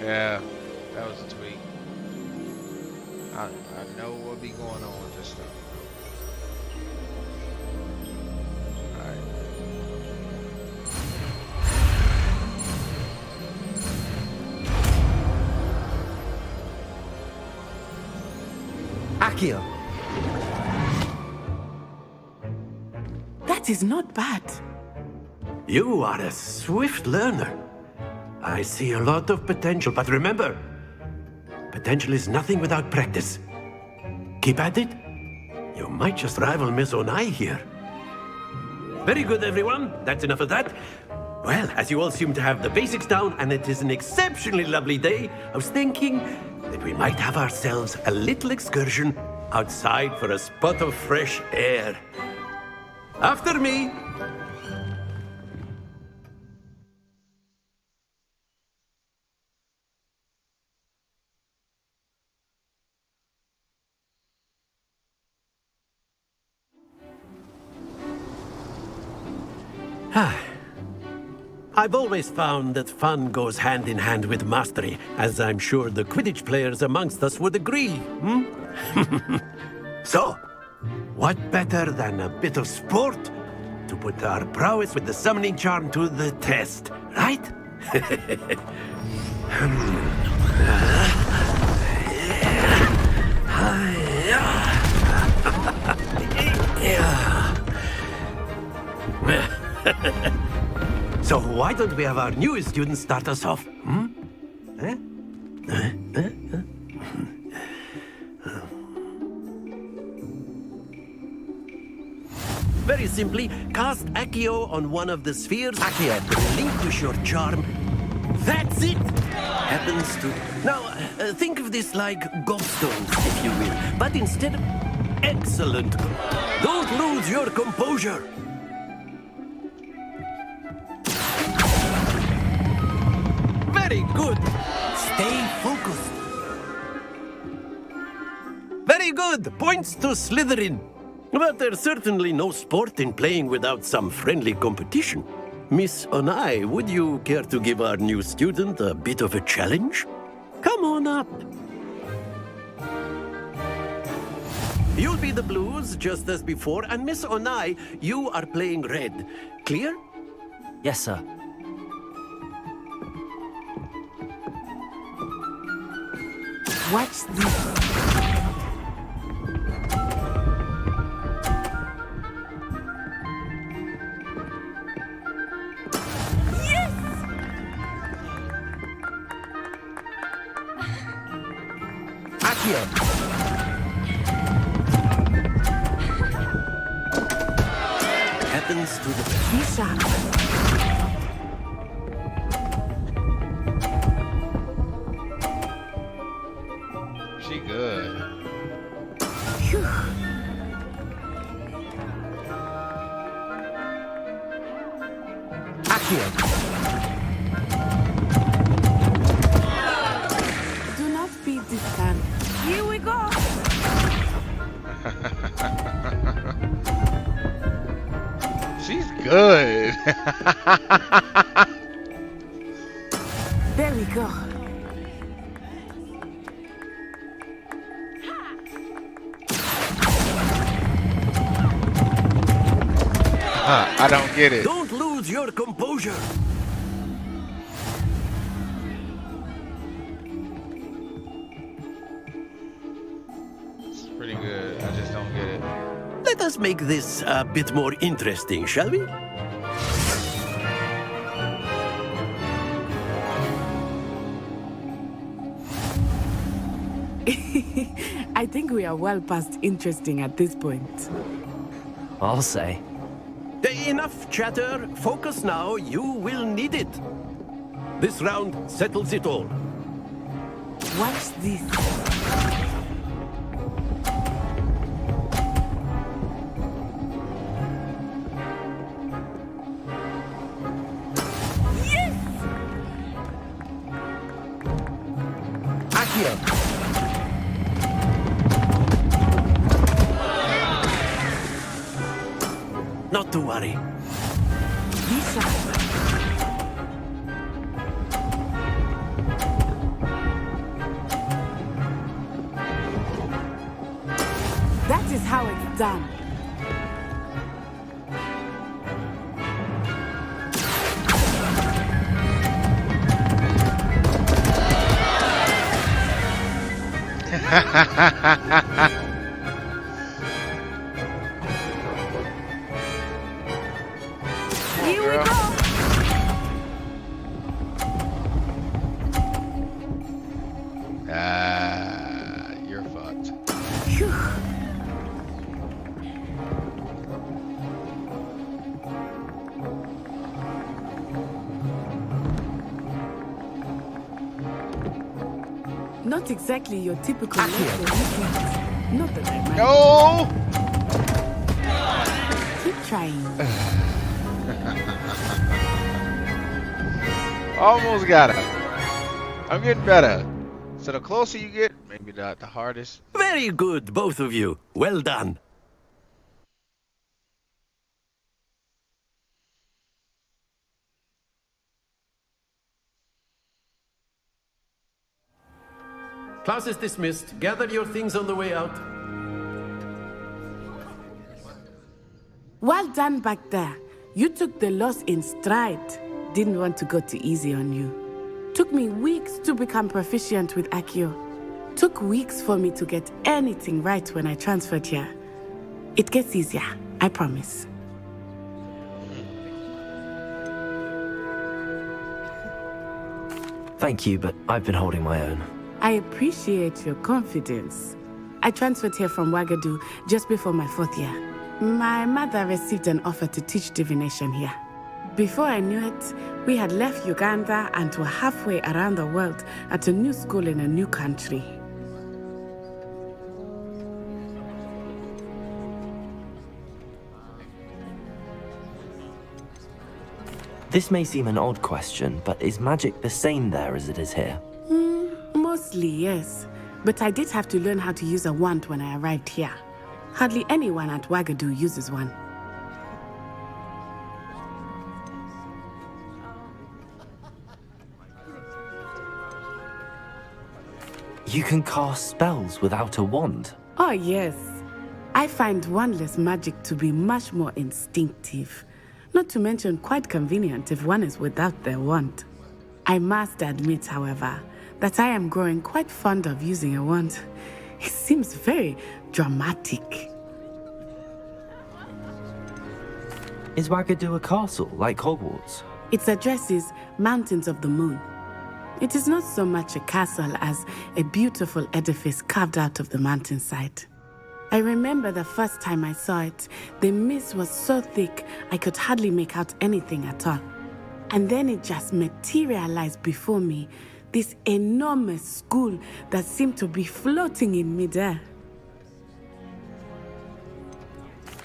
Yeah, that was a tweak. I know what be going on with this stuff. Akio. That is not bad. You are a swift learner. I see a lot of potential, but remember, potential is nothing without practice. Keep at it. You might just rival Miss Onai here. Very good, everyone. That's enough of that. Well, as you all seem to have the basics down, and it is an exceptionally lovely day, I was thinking that we might have ourselves a little excursion outside for a spot of fresh air. After me. I've always found that fun goes hand in hand with mastery, as I'm sure the Quidditch players amongst us would agree, So, what better than a bit of sport to put our prowess with the summoning charm to the test, right? So why don't we have our newest student start us off? Very simply, cast Accio on one of the spheres. Accio. Relinquish your charm. That's it! Happens to... Now, think of this like gobstones, if you will. But instead of... Excellent! Don't lose your composure! Very good! Stay focused. Very good! Points to Slytherin. But there's certainly no sport in playing without some friendly competition. Miss Onai, would you care to give our new student a bit of a challenge? Come on up. You'll be the blues, just as before, and Miss Onai, you are playing red. Clear? Yes, sir. Watch this. Happens to the... Lisa. She good. Accio. Do not be distant. Here we go. She's good. There we go. I don't get it. Don't lose your composure. It's pretty good. I just don't get it. Let us make this a bit more interesting, shall we? I think we are well past interesting at this point. I'll say. Enough chatter. Focus now. You will need it. This round settles it all. Watch this. Accio. Not to worry. Lisa. done. Here we go. You're fucked. Phew. Not exactly your typical lesson, is it? Not that I mind. No! Keep trying. Almost got it. I'm getting better. So the closer you get, maybe the hardest. Very good, both of you. Well done. Class is dismissed. Gather your things on the way out. Well done back there. You took the loss in stride. Didn't want to go too easy on you. Took me weeks to become proficient with Accio. Took weeks for me to get anything right when I transferred here. It gets easier, I promise. Thank you, but I've been holding my own. I appreciate your confidence. I transferred here from Wagadu just before my 4th year. My mother received an offer to teach divination here. Before I knew it, we had left Uganda and were halfway around the world at a new school in a new country. This may seem an odd question, but is magic the same there as it is here? Mostly, yes. But I did have to learn how to use a wand when I arrived here. Hardly anyone at Wagadu uses one. You can cast spells without a wand. Oh, yes. I find wandless magic to be much more instinctive. Not to mention quite convenient if one is without their wand. I must admit, however, that I am growing quite fond of using a wand. It seems very dramatic. Is Wagadu a castle, like Hogwarts? Its address is Mountains of the Moon. It is not so much a castle as a beautiful edifice carved out of the mountainside. I remember the first time I saw it, the mist was so thick I could hardly make out anything at all. And then it just materialized before me, this enormous school that seemed to be floating in midair.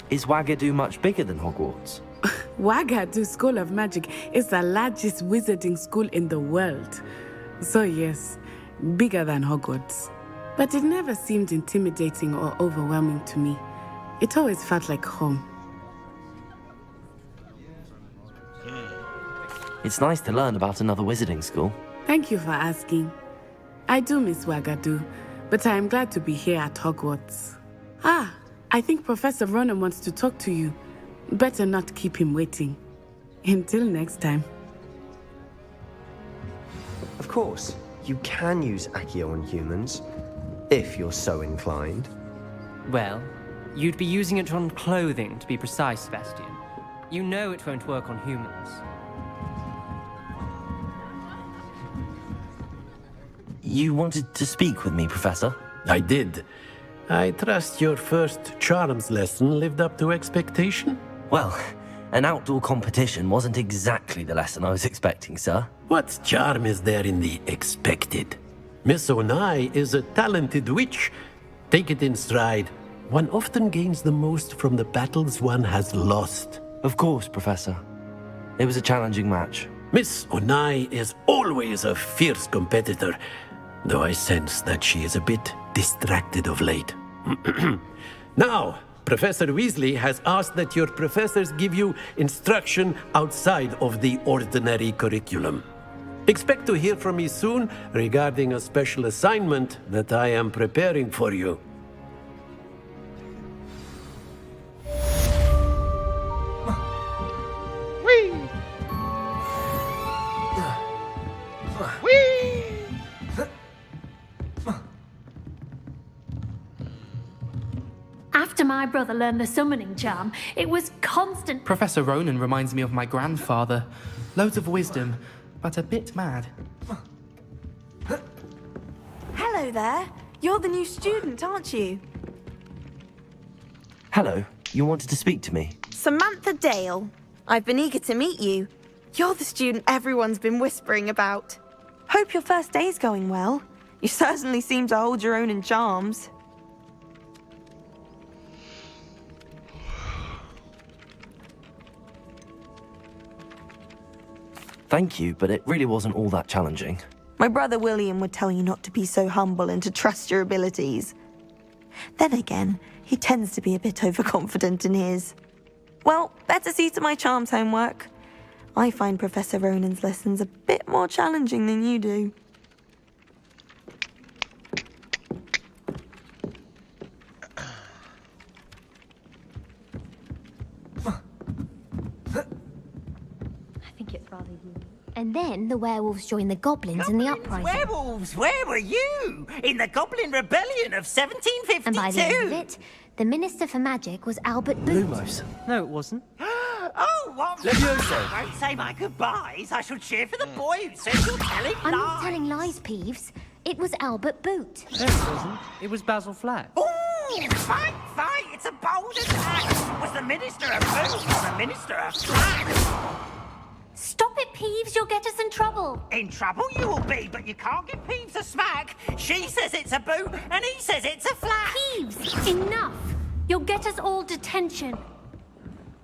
Is Wagadu much bigger than Hogwarts? Wagadu School of Magic is the largest wizarding school in the world. So yes, bigger than Hogwarts. But it never seemed intimidating or overwhelming to me. It always felt like home. It's nice to learn about another wizarding school. Thank you for asking. I do miss Wagadu, but I am glad to be here at Hogwarts. Ah, I think Professor Ronan wants to talk to you. Better not keep him waiting. Until next time. Of course, you can use Accio on humans, if you're so inclined. Well, you'd be using it on clothing, to be precise, Sebastian. You know it won't work on humans. You wanted to speak with me, Professor? I did. I trust your first charms lesson lived up to expectation? Well, an outdoor competition wasn't exactly the lesson I was expecting, sir. What charm is there in the expected? Miss Onai is a talented witch. Take it in stride. One often gains the most from the battles one has lost. Of course, Professor. It was a challenging match. Miss Onai is always a fierce competitor, though I sense that she is a bit distracted of late. Now, Professor Weasley has asked that your professors give you instruction outside of the ordinary curriculum. Expect to hear from me soon regarding a special assignment that I am preparing for you. Whee! After my brother learned the summoning charm, it was constant. Professor Ronan reminds me of my grandfather. Loads of wisdom, but a bit mad. Hello there. You're the new student, aren't you? Hello, you wanted to speak to me? Samantha Dale. I've been eager to meet you. You're the student everyone's been whispering about. Hope your first day's going well. You certainly seem to hold your own in charms. Thank you, but it really wasn't all that challenging. My brother William would tell you not to be so humble and to trust your abilities. Then again, he tends to be a bit overconfident in his. Well, better see to my charms homework. I find Professor Ronan's lessons a bit more challenging than you do. I think it's rather you. And then the werewolves joined the goblins in the uprising. Werewolves, where were you? In the Goblin Rebellion of 1752? And by the end of it, the Minister for Magic was Albert Boot. Lumos. No, it wasn't. Oh, what? Levioso. Don't say my goodbyes. I shall cheer for the boy who says you're telling I'm lies. not telling lies, Peeves. It was Albert Boot. No, it wasn't. It was Basil Flack. Ooh, fight, fight. It's a bold attack. Was the Minister of Boot or the Minister of Flack? Stop it, Peeves. You'll get us in trouble. In trouble you will be, but you can't give Peeves a smack. She says it's a boot, and he says it's a flack. Peeves, enough. You'll get us all detention.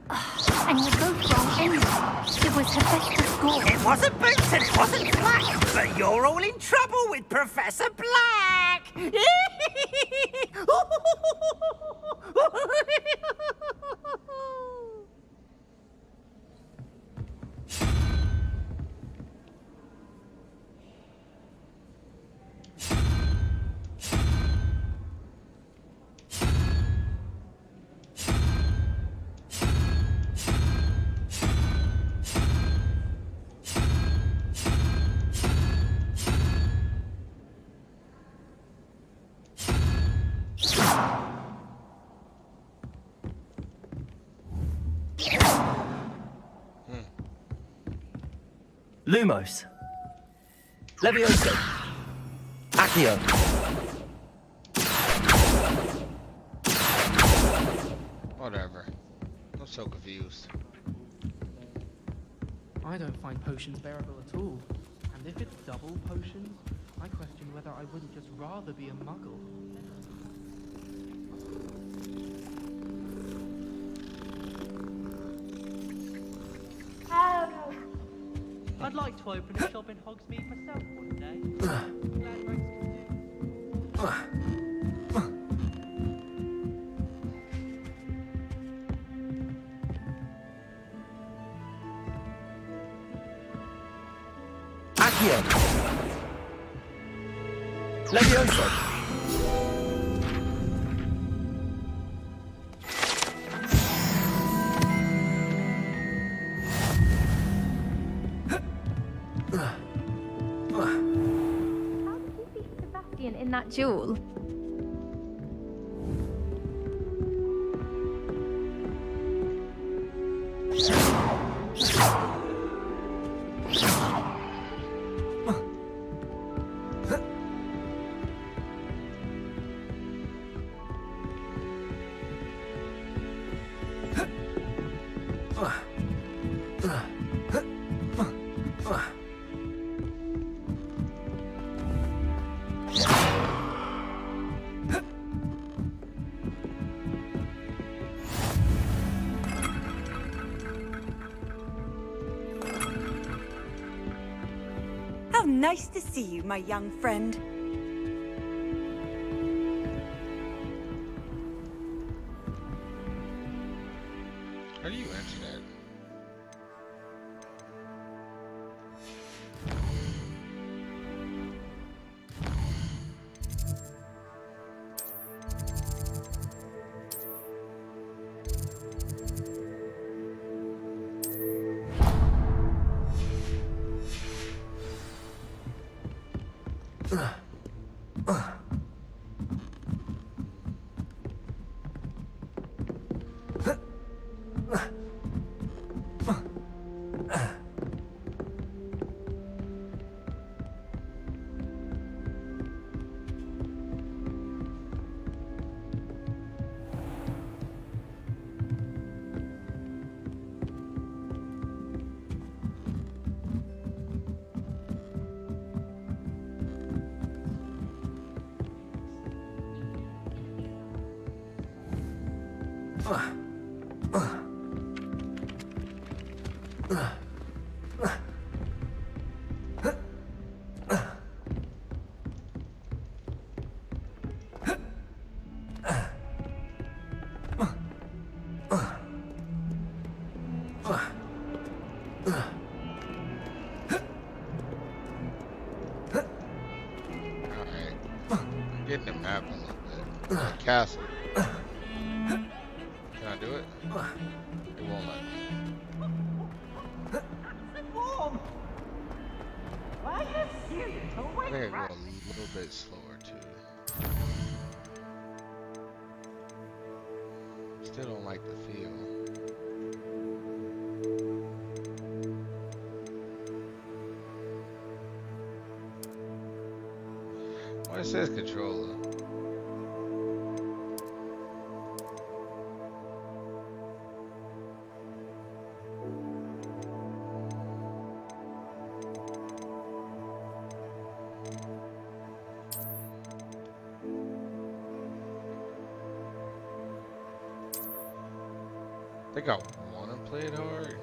Ugh, and you're both wrong anyway. It was Hephaestus Gore. It wasn't Boots and it wasn't Flack, but you're all in trouble with Professor Black. Lumos. Levioso. Accio. Whatever. I'm so confused. I don't find potions bearable at all. And if it's double potions, I question whether I wouldn't just rather be a muggle. I'd like to open a shop in Hogsmeade myself one day. Glad Rex can do. Accio. Levioso. How did you beat Sebastian in that duel? How nice to see you, my young friend. How do you answer that? Getting the map a little bit. The castle. Can I do it? It won't let me. Warm. Why have you to I think I wait? go a little bit slower too. Still don't like the feel. Well, it says controller. I think I want to play it hard.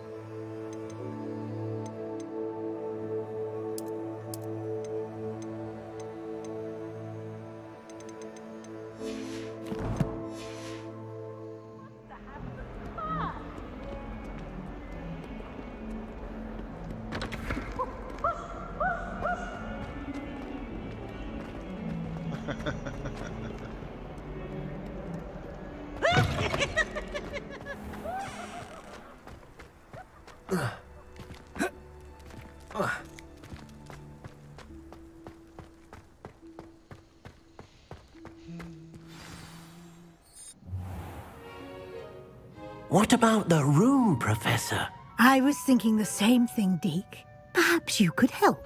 What about the room, Professor? I was thinking the same thing, Deke. Perhaps you could help.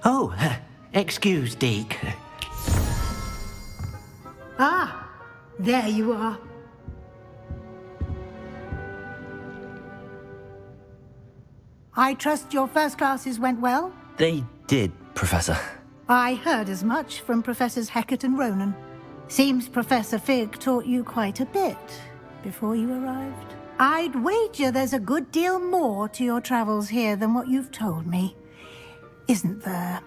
Oh, excuse, Deke. Ah, there you are. I trust your first classes went well? They did, Professor. I heard as much from Professors Hecat and Ronan. Seems Professor Fig taught you quite a bit before you arrived. I'd wager there's a good deal more to your travels here than what you've told me, isn't there?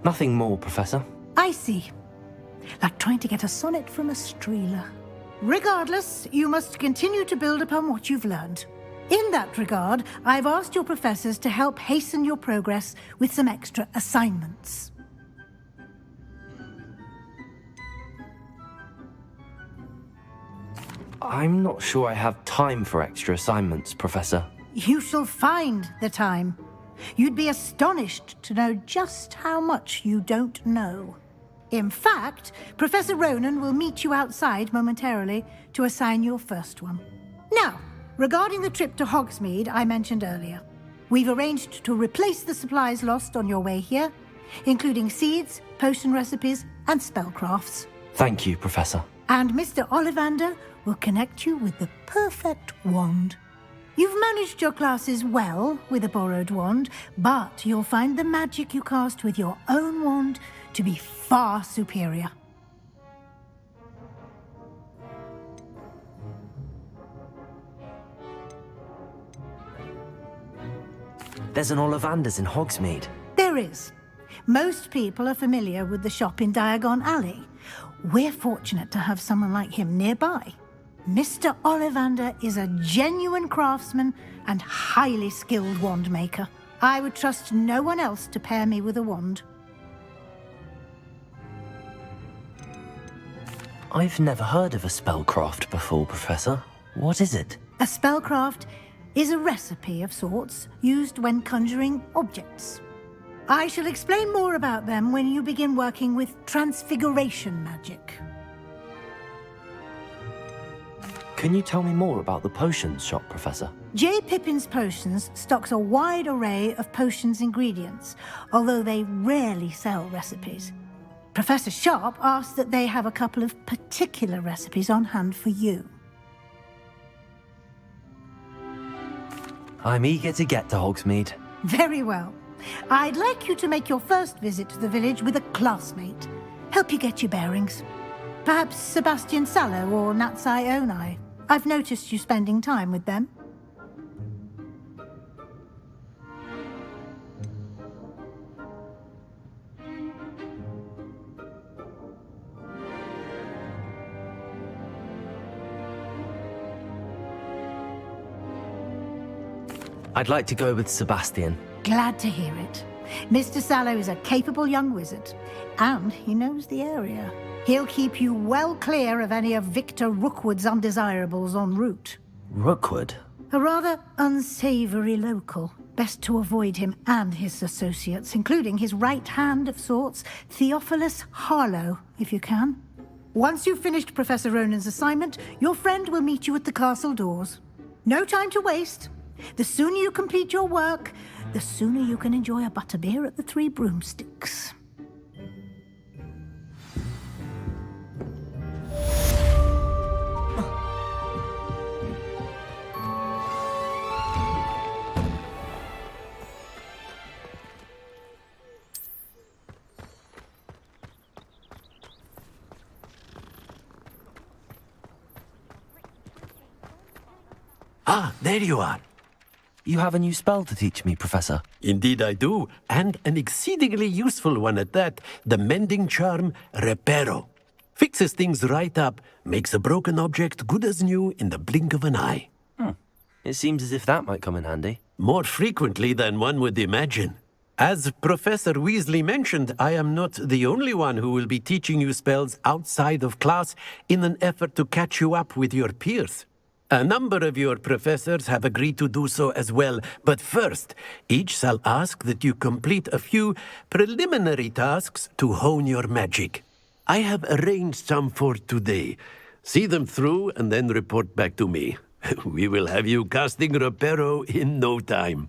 Nothing more, Professor. I see. Like trying to get a sonnet from a streeler. Regardless, you must continue to build upon what you've learned. In that regard, I've asked your professors to help hasten your progress with some extra assignments. I'm not sure I have time for extra assignments, Professor. You shall find the time. You'd be astonished to know just how much you don't know. In fact, Professor Ronan will meet you outside momentarily to assign your first one. Now, regarding the trip to Hogsmeade I mentioned earlier, we've arranged to replace the supplies lost on your way here, including seeds, potion recipes, and spellcrafts. Thank you, Professor. And Mr. Ollivander will connect you with the perfect wand. You've managed your classes well with a borrowed wand, but you'll find the magic you cast with your own wand to be far superior. There's an Ollivander's in Hogsmeade. There is. Most people are familiar with the shop in Diagon Alley. We're fortunate to have someone like him nearby. Mr. Ollivander is a genuine craftsman and highly skilled wand maker. I would trust no one else to pair me with a wand. I've never heard of a spellcraft before, Professor. What is it? A spellcraft is a recipe of sorts used when conjuring objects. I shall explain more about them when you begin working with transfiguration magic. Can you tell me more about the potions shop, Professor? J. Pippin's Potions stocks a wide array of potions ingredients, although they rarely sell recipes. Professor Sharp asked that they have a couple of particular recipes on hand for you. I'm eager to get to Hogsmeade. Very well. I'd like you to make your first visit to the village with a classmate. Help you get your bearings. Perhaps Sebastian Sallow or Natsai Onai. I've noticed you spending time with them. I'd like to go with Sebastian. Glad to hear it. Mr. Sallow is a capable young wizard, and he knows the area. He'll keep you well clear of any of Victor Rookwood's undesirables en route. Rookwood? A rather unsavory local. Best to avoid him and his associates, including his right hand of sorts, Theophilus Harlow, if you can. Once you've finished Professor Ronan's assignment, your friend will meet you at the castle doors. No time to waste. The sooner you complete your work, the sooner you can enjoy a butterbeer at the Three Broomsticks. Ah, there you are. You have a new spell to teach me, Professor. Indeed I do, and an exceedingly useful one at that. The mending charm, Reparo. Fixes things right up, makes a broken object good as new in the blink of an eye. It seems as if that might come in handy. More frequently than one would imagine. As Professor Weasley mentioned, I am not the only one who will be teaching you spells outside of class in an effort to catch you up with your peers. A number of your professors have agreed to do so as well, but first, each shall ask that you complete a few preliminary tasks to hone your magic. I have arranged some for today. See them through and then report back to me. We will have you casting Reparo in no time.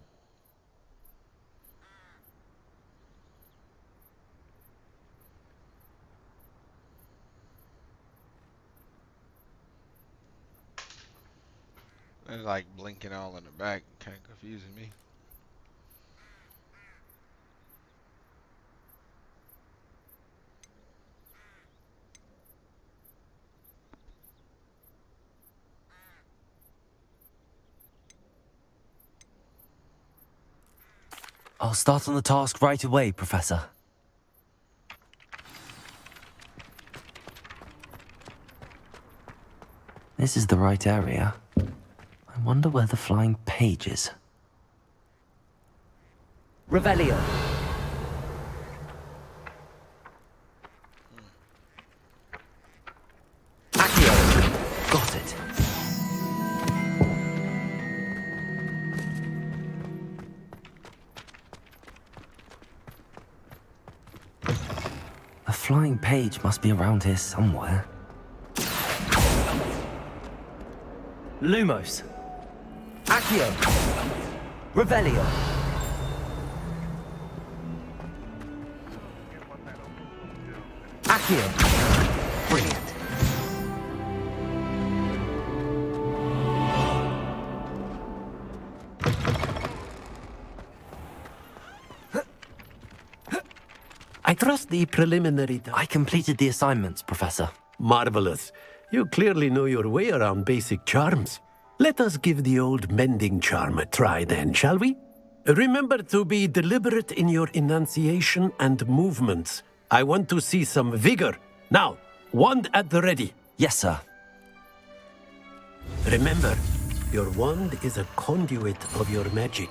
They're like blinking all in the back, kind of confusing me. I'll start on the task right away, Professor. This is the right area. I wonder where the flying page is. Revelio. Accio. Got it. A flying page must be around here somewhere. Lumos. Accio. Revelio. Accio. Brilliant. I trust the preliminary... I completed the assignments, Professor. Marvelous. You clearly know your way around basic charms. Let us give the old mending charm a try then, shall we? Remember to be deliberate in your enunciation and movements. I want to see some vigor. Now, wand at the ready. Yes, sir. Remember, your wand is a conduit of your magic.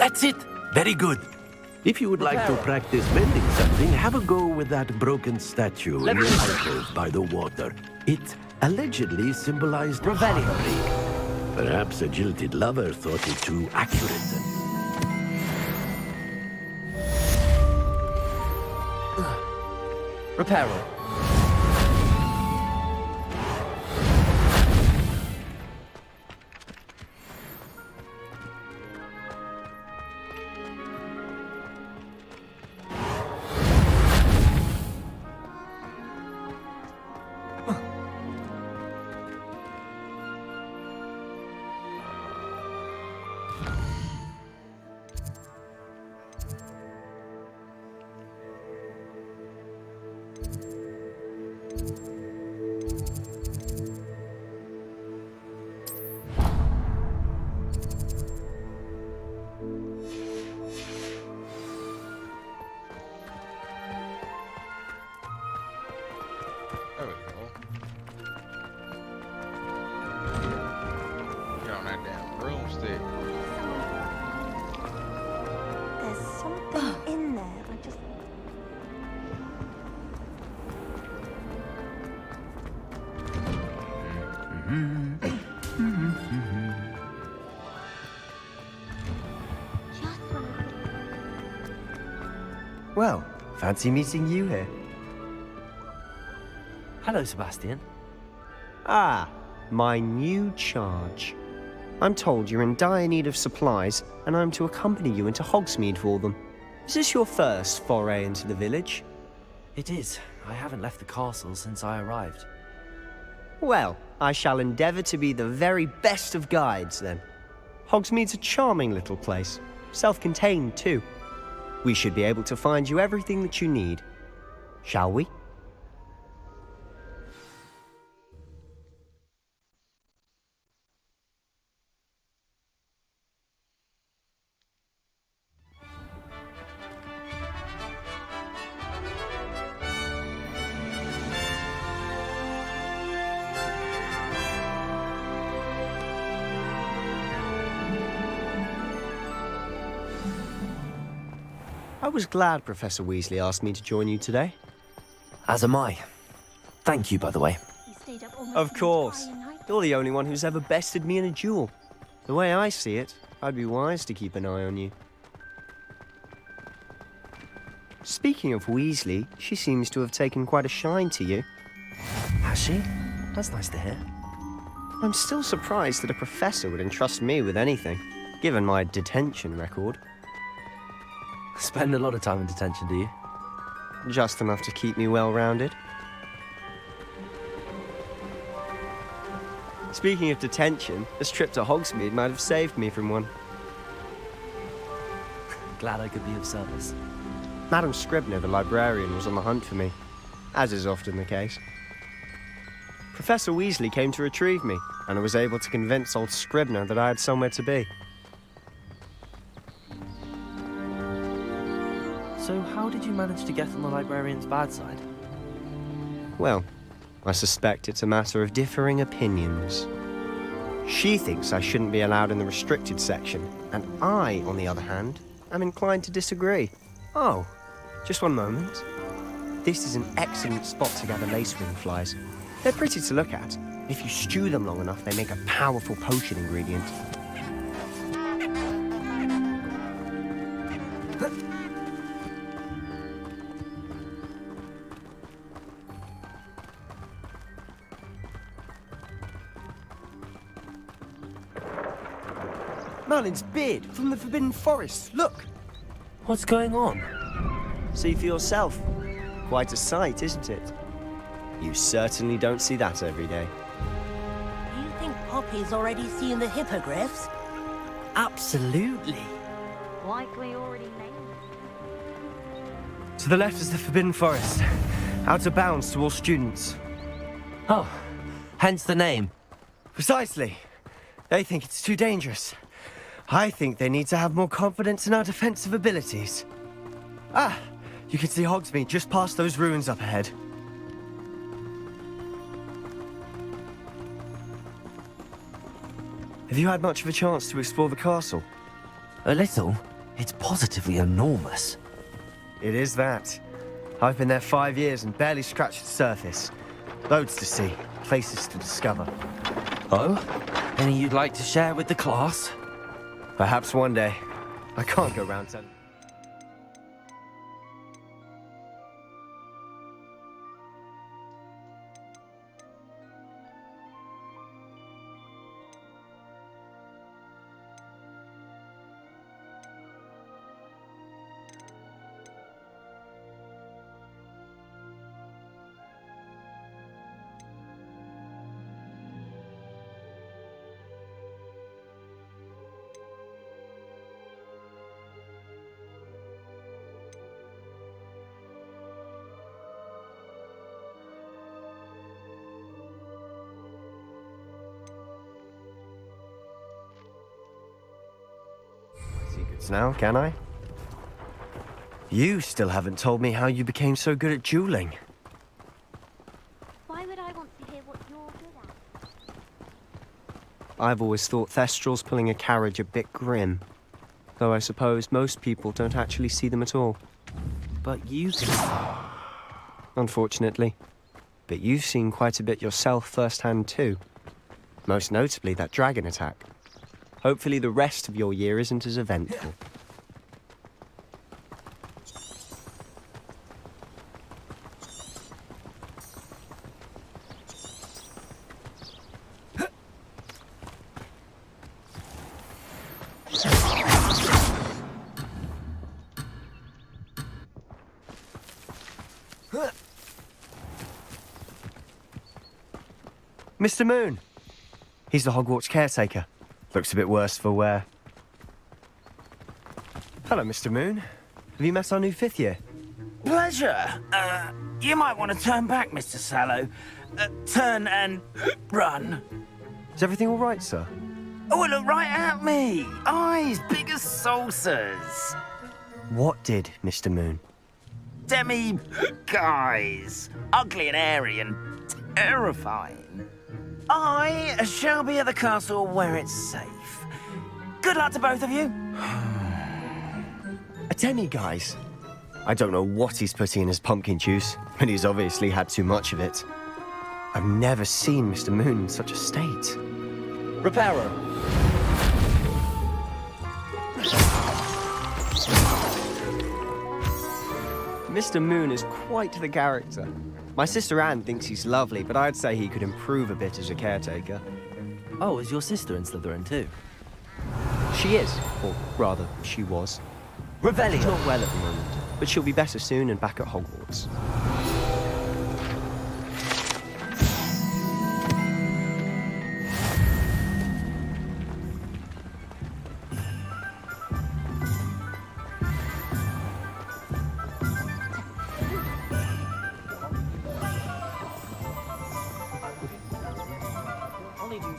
That's it. Very good. If you would like to practice mending something, have a go with that broken statue in the alcove by the water. It allegedly symbolized heartbreak. Perhaps a jilted lover thought it too accurate. Reparo. There we go. Get on that damn broomstick. There's something in there. I just. Well, fancy meeting you here. Hello, Sebastian. Ah, my new charge. I'm told you're in dire need of supplies, and I'm to accompany you into Hogsmeade for them. Is this your first foray into the village? It is. I haven't left the castle since I arrived. Well, I shall endeavour to be the very best of guides, then. Hogsmeade's a charming little place, self-contained too. We should be able to find you everything that you need. Shall we? I was glad Professor Weasley asked me to join you today. As am I. Thank you, by the way. Of course. You're the only one who's ever bested me in a duel. The way I see it, I'd be wise to keep an eye on you. Speaking of Weasley, she seems to have taken quite a shine to you. Has she? That's nice to hear. I'm still surprised that a professor would entrust me with anything, given my detention record. Spend a lot of time in detention, do you? Just enough to keep me well-rounded. Speaking of detention, this trip to Hogsmeade might have saved me from one. Glad I could be of service. Madam Scribner, the librarian, was on the hunt for me, as is often the case. Professor Weasley came to retrieve me, and I was able to convince old Scribner that I had somewhere to be. So how did you manage to get on the librarian's bad side? Well, I suspect it's a matter of differing opinions. She thinks I shouldn't be allowed in the restricted section, and I, on the other hand, am inclined to disagree. Oh, just one moment. This is an excellent spot to gather lacewing flies. They're pretty to look at. If you stew them long enough, they make a powerful potion ingredient. Merlin's beard from the Forbidden Forest. Look! What's going on? See for yourself. Quite a sight, isn't it? You certainly don't see that every day. You think Poppy's already seen the hippogriffs? Absolutely. Likely already named. To the left is the Forbidden Forest. Out of bounds to all students. Oh, hence the name. Precisely. They think it's too dangerous. I think they need to have more confidence in our defensive abilities. Ah, you can see Hogsmeade just past those ruins up ahead. Have you had much of a chance to explore the castle? A little. It's positively enormous. It is that. I've been there 5 years and barely scratched the surface. Loads to see, places to discover. Oh? Any you'd like to share with the class? Perhaps one day. I can't go round telling. Secrets now, can I? You still haven't told me how you became so good at dueling. Why would I want to hear what you're good at? I've always thought Thestrals pulling a carriage a bit grim. Though I suppose most people don't actually see them at all. But you can... Unfortunately. But you've seen quite a bit yourself firsthand too. Most notably that dragon attack. Hopefully the rest of your year isn't as eventful. Mr. Moon! He's the Hogwarts caretaker. Looks a bit worse for wear. Hello, Mr. Moon. Have you met our new 5th year? Pleasure. You might want to turn back, Mr. Sallow. Turn and run. Is everything all right, sir? Oh, look right at me. Eyes big as saucers. What did, Mr. Moon? Guys. Ugly and airy and terrifying. I shall be at the castle where it's safe. Good luck to both of you. A demi-guise? I don't know what he's putting in his pumpkin juice, but he's obviously had too much of it. I've never seen Mr. Moon in such a state. Reparo. Mr. Moon is quite the character. My sister Anne thinks he's lovely, but I'd say he could improve a bit as a caretaker. Oh, is your sister in Slytherin too? She is, or rather, she was. Revelio. She's not well at the moment, but she'll be better soon and back at Hogwarts.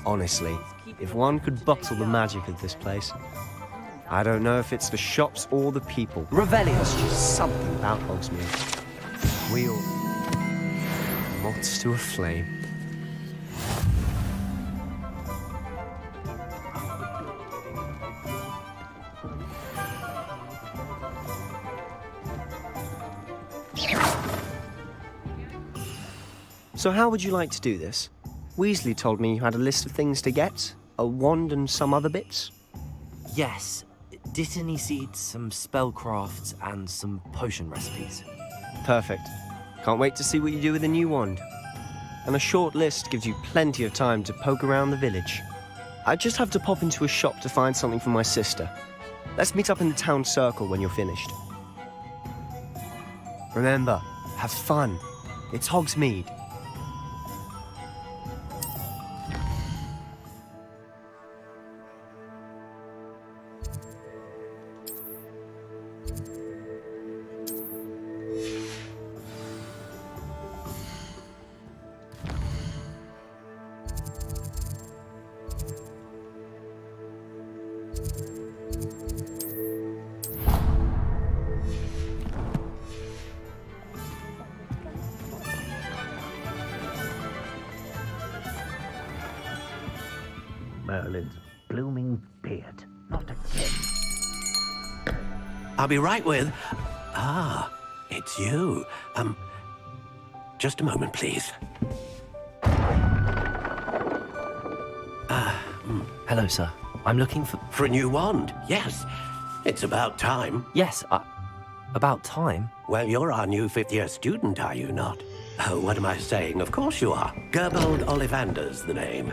Honestly, if one could bottle the magic of this place, I don't know if it's the shops or the people. Revelio. There's just something about Hogsmeade. We all... moths to a flame. So how would you like to do this? Weasley told me you had a list of things to get, a wand and some other bits. Yes. Dittany seeds, some spellcrafts, and some potion recipes. Perfect. Can't wait to see what you do with the new wand. And a short list gives you plenty of time to poke around the village. I just have to pop into a shop to find something for my sister. Let's meet up in the town circle when you're finished. Remember, have fun. It's Hogsmeade. Merlin's blooming beard. Not again. I'll be right with... Ah, it's you. Just a moment, please. Hello, sir. I'm looking for... For a new wand, yes. It's about time. Yes, about time? Well, you're our new fifth-year student, are you not? Oh, what am I saying? Of course you are. Gerbold Ollivander's the name.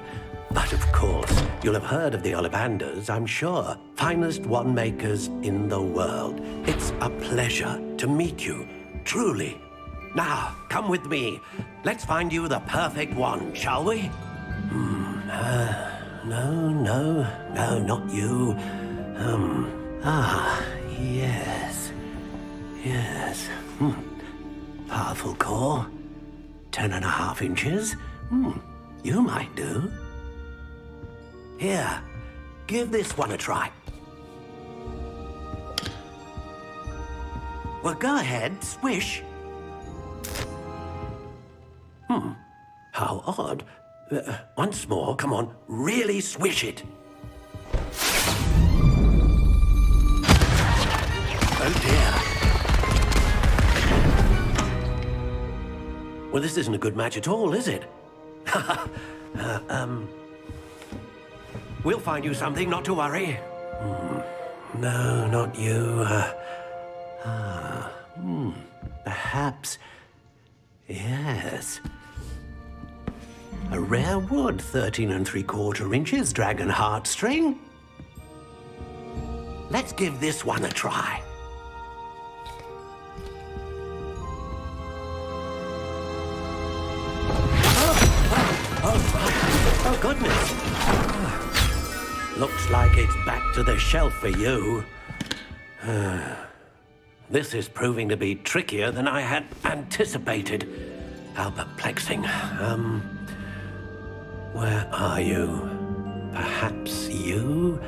But of course, you'll have heard of the Ollivanders, I'm sure. Finest wand makers in the world. It's a pleasure to meet you, truly. Now, come with me. Let's find you the perfect wand, shall we? No, not you. Yes. Powerful core. 10.5 inches. You might do. Here, give this one a try. Well, go ahead, swish. How odd. Once more, come on, really swish it. Oh dear. Well, this isn't a good match at all, is it? We'll find you something, not to worry. No, not you. Perhaps... Yes. A rare wood, 13 3/4 inches, dragon heartstring. Let's give this one a try. Oh, goodness. Looks like it's back to the shelf for you. This is proving to be trickier than I had anticipated. How perplexing. Where are you? Perhaps you?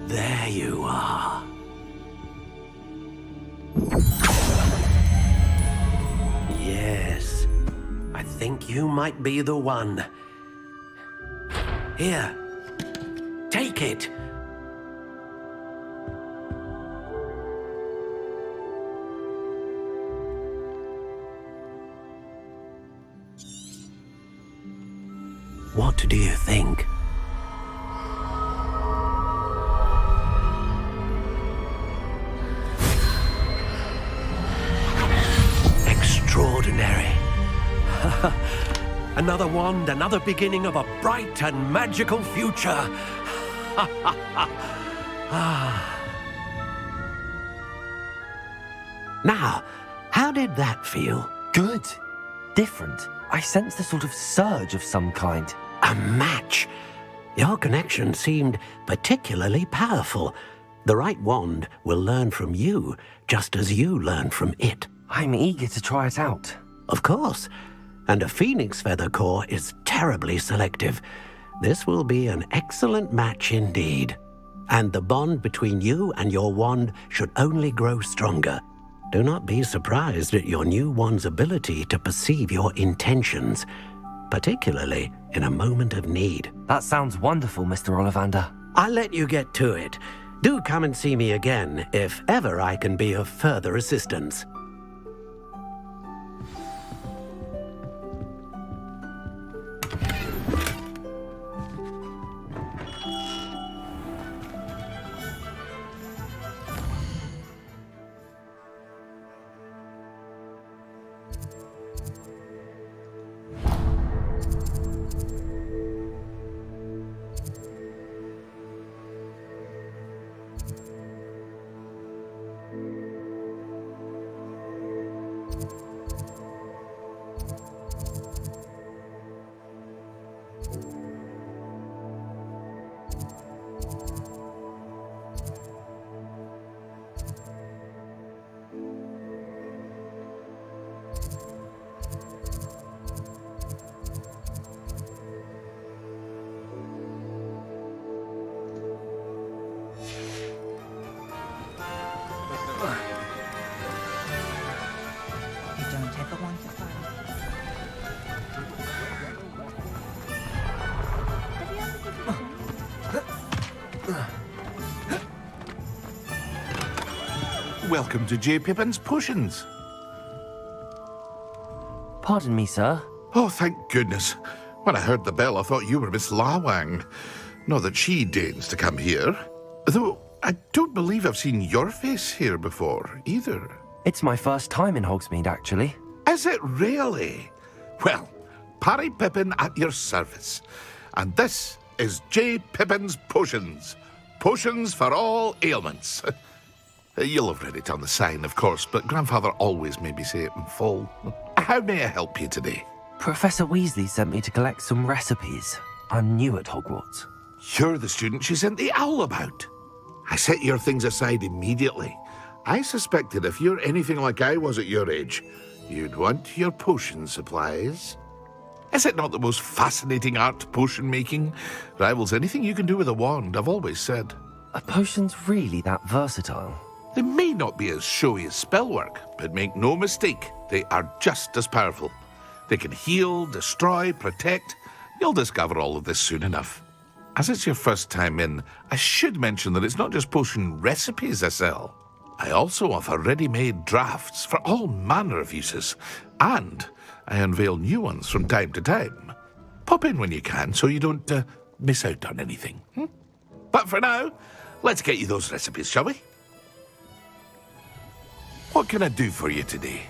There you are. Yes, I think you might be the one. Here, take it. What do you think? Extraordinary. Another wand, another beginning of a bright and magical future. Now, how did that feel? Good. Different. I sensed a sort of surge of some kind. A match. Your connection seemed particularly powerful. The right wand will learn from you, just as you learn from it. I'm eager to try it out. Of course. And a phoenix feather core is terribly selective. This will be an excellent match indeed. And the bond between you and your wand should only grow stronger. Do not be surprised at your new wand's ability to perceive your intentions, particularly in a moment of need. That sounds wonderful, Mr. Ollivander. I'll let you get to it. Do come and see me again if ever I can be of further assistance. Welcome to J. Pippin's Potions. Pardon me, sir. Oh, thank goodness. When I heard the bell, I thought you were Miss Lawang. Not that she deigns to come here. Though I don't believe I've seen your face here before, either. It's my first time in Hogsmeade, actually. Is it really? Well, Parry Pippin at your service. And this is J. Pippin's Potions. Potions for all ailments. You'll have read it on the sign, of course, but Grandfather always made me say it in full. How may I help you today? Professor Weasley sent me to collect some recipes. I'm new at Hogwarts. You're the student she sent the owl about. I set your things aside immediately. I suspected if you're anything like I was at your age, you'd want your potion supplies. Is it not the most fascinating art, potion making? Rivals anything you can do with a wand, I've always said. Are potions really that versatile? They may not be as showy as spellwork, but make no mistake, they are just as powerful. They can heal, destroy, protect. You'll discover all of this soon enough. As it's your first time in, I should mention that it's not just potion recipes I sell. I also offer ready-made drafts for all manner of uses, and I unveil new ones from time to time. Pop in when you can so you don't miss out on anything. But for now, let's get you those recipes, shall we? What can I do for you today?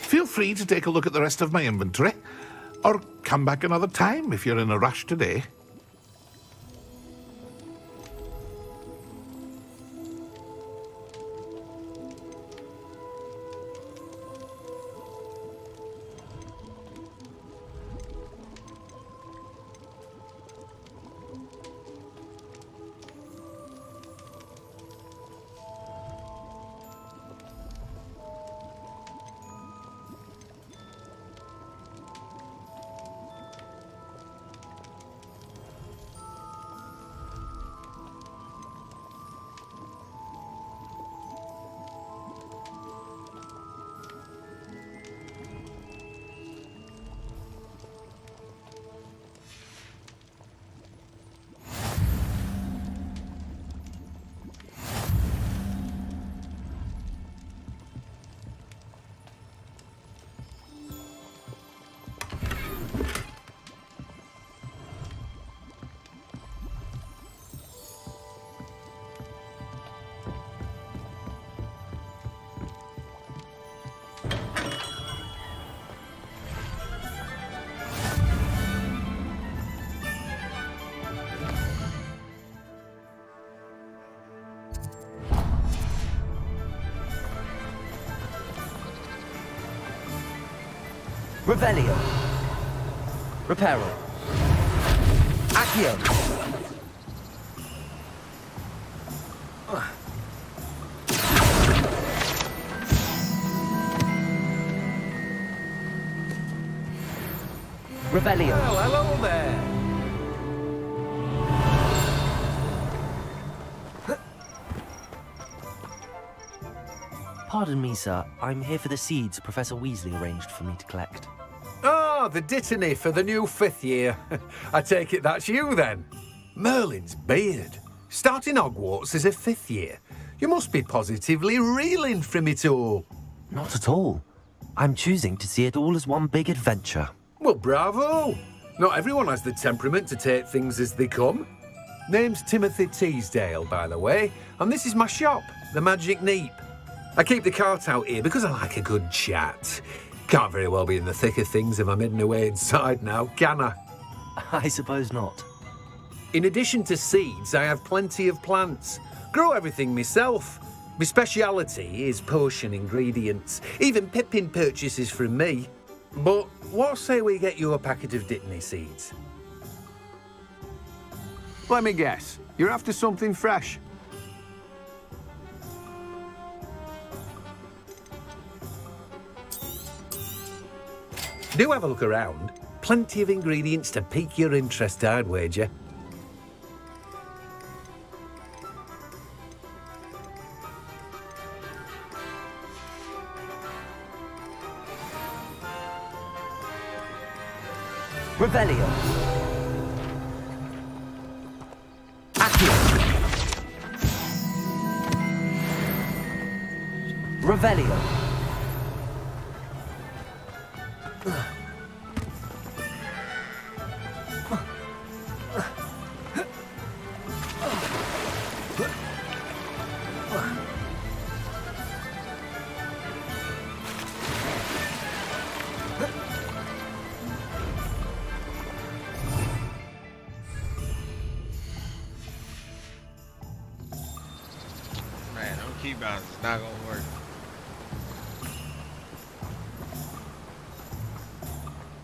Feel free to take a look at the rest of my inventory, or come back another time if you're in a rush today. Revelio. Reparo. Accio. Revelio. Well, hello there. Pardon me, sir. I'm here for the seeds Professor Weasley arranged for me to collect. Oh, the dittany for the new 5th year. I take it that's you, then. Merlin's beard. Starting Hogwarts as a 5th year. You must be positively reeling from it all. Not at all. I'm choosing to see it all as one big adventure. Well, bravo. Not everyone has the temperament to take things as they come. Name's Timothy Teasdale, by the way, and this is my shop, the Magic Neep. I keep the cart out here because I like a good chat. Can't very well be in the thick of things if I'm hidden away inside now, can I? I suppose not. In addition to seeds, I have plenty of plants. Grow everything myself. My speciality is potion ingredients. Even Pippin purchases from me. But what say we get you a packet of Dittany seeds? Let me guess. You're after something fresh. Do have a look around. Plenty of ingredients to pique your interest, I'd wager. Revelio. Accio. Revelio. Man, them keybinds is not gonna work.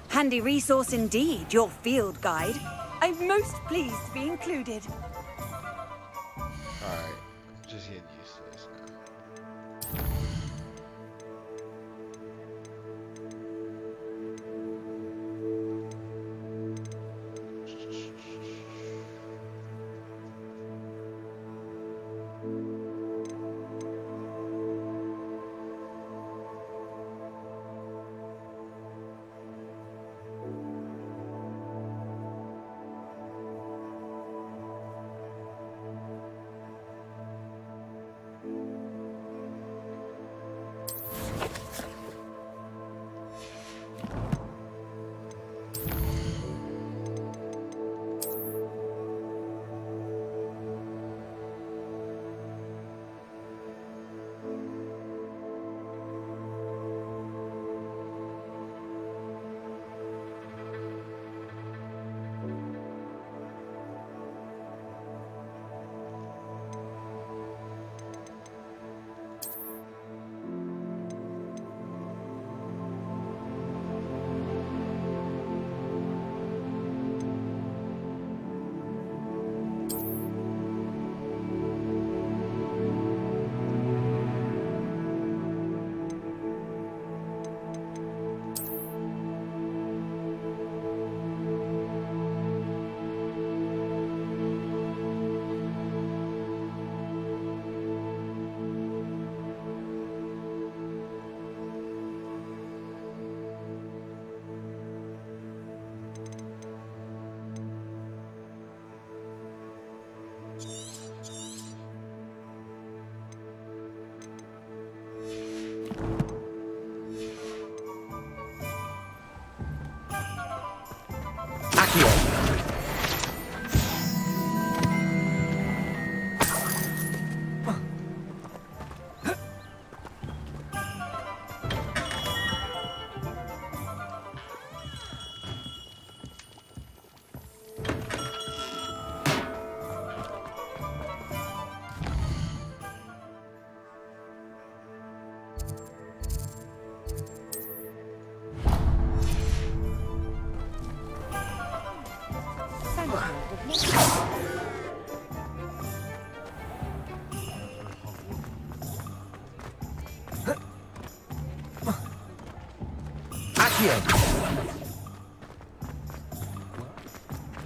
Handy resource indeed, your field guide. I'm most pleased to be included. Alright, just getting used to this now.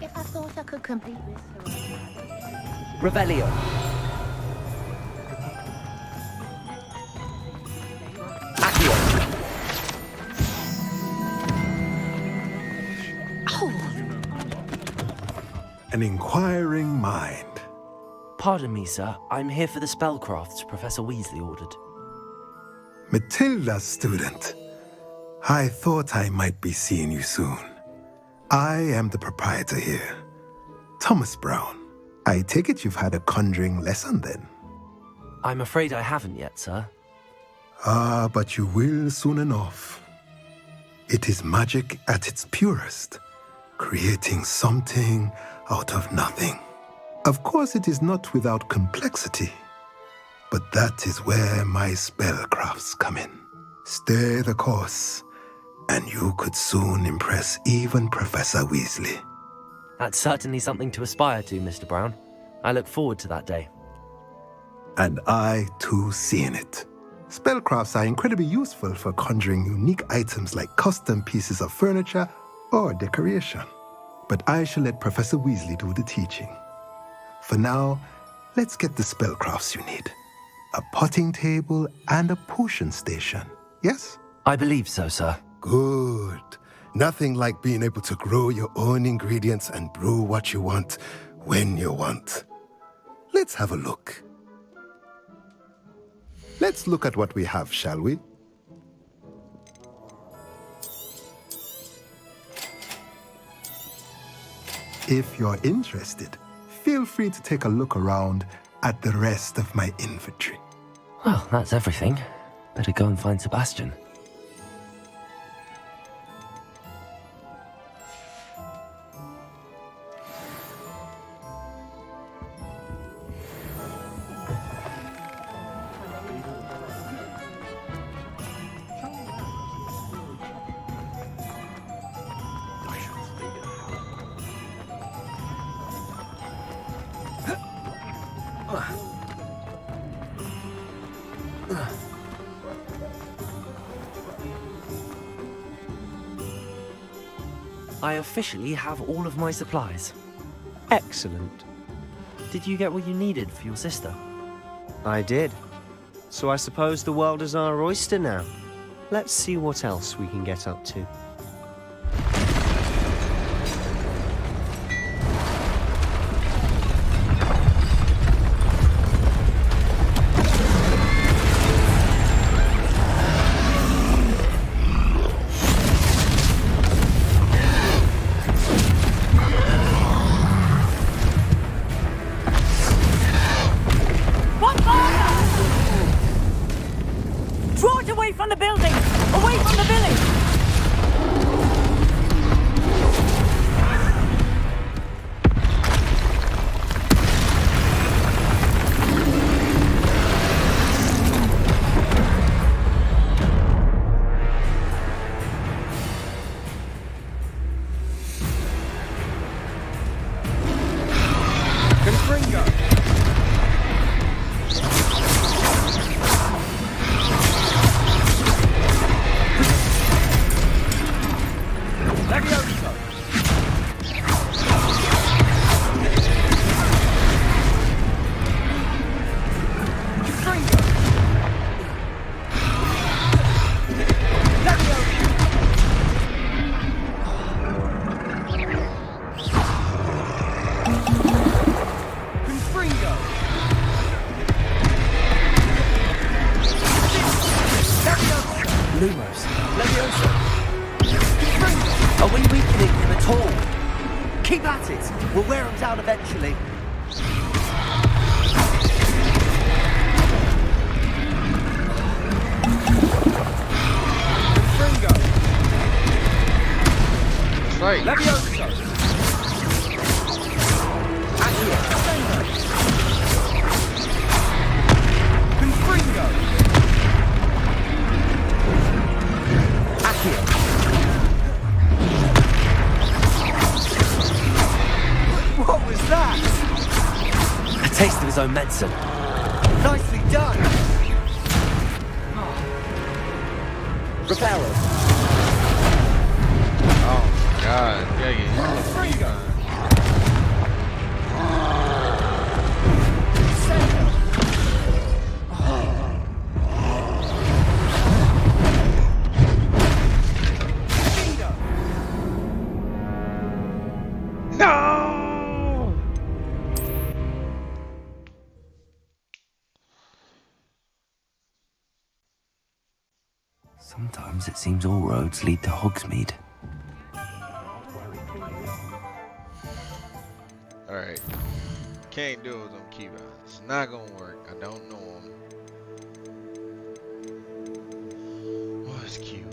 If I thought I could complete this. Revelio. An inquiring mind. Pardon me, sir. I'm here for the spellcrafts Professor Weasley ordered. Matilda's student. I thought I might be seeing you soon. I am the proprietor here, Thomas Brown. I take it you've had a conjuring lesson then? I'm afraid I haven't yet, sir. Ah, but you will soon enough. It is magic at its purest, creating something out of nothing. Of course, it is not without complexity, but that is where my spellcrafts come in. Stay the course, and you could soon impress even Professor Weasley. That's certainly something to aspire to, Mr. Brown. I look forward to that day. And I, too, seeing it. Spellcrafts are incredibly useful for conjuring unique items like custom pieces of furniture or decoration. But I shall let Professor Weasley do the teaching. For now, let's get the spellcrafts you need. A potting table and a potion station, yes? I believe so, sir. Good. Nothing like being able to grow your own ingredients and brew what you want, when you want. Let's have a look. Let's look at what we have, shall we? If you're interested, feel free to take a look around at the rest of my inventory. Well, that's everything. Better go and find Sebastian. I officially have all of my supplies. Excellent. Did you get what you needed for your sister? I did. So I suppose the world is our oyster now. Let's see what else we can get up to. Draw it away from the building! Away from the village! Lumos. Leviosa. Are we weakening him at all? Keep at it. We'll wear him down eventually. That's right. Leviosa. Accio. Confringo. Accio. What was that? A taste of his own medicine. Nicely done. Repel him. Oh my god. Yeah, yeah. No! Sometimes it seems all roads lead to Hogsmeade. Alright. Can't do it with them keybinds. It's not gonna work. I don't know them. What's cute?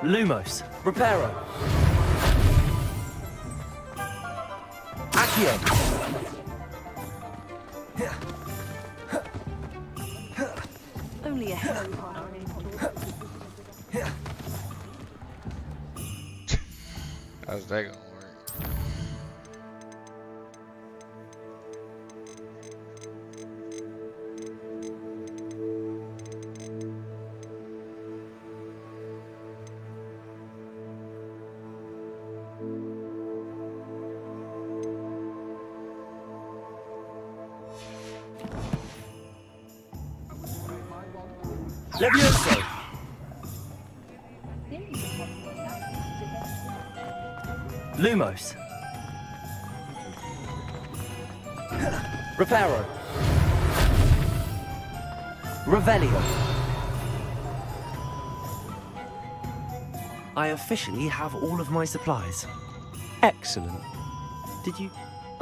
Lumos. Reparo. Accio. Only a hell How's that gonna work? Levioso. Lumos. Reparo. Revelio. I officially have all of my supplies. Excellent. Did you?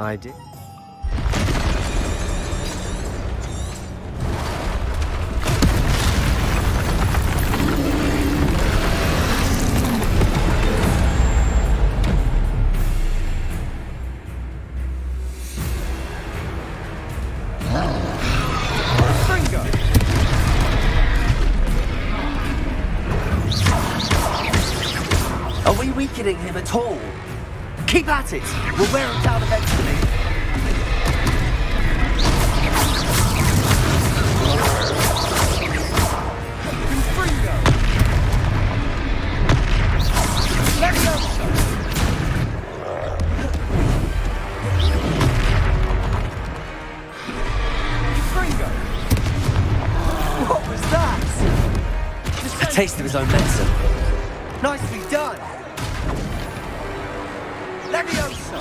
I did. Are we weakening him at all? Keep at it! We'll wear him down eventually. Confringo! Levioso! Confringo! What was that? A taste of his own medicine. Nicely done! Levioso!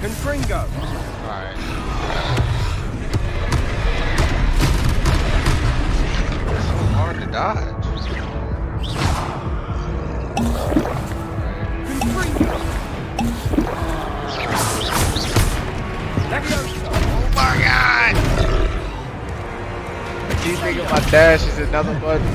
Confringo! Alright. It's so hard to dodge. Confringo! Levioso! Oh my god! I keep thinking my dash is another button.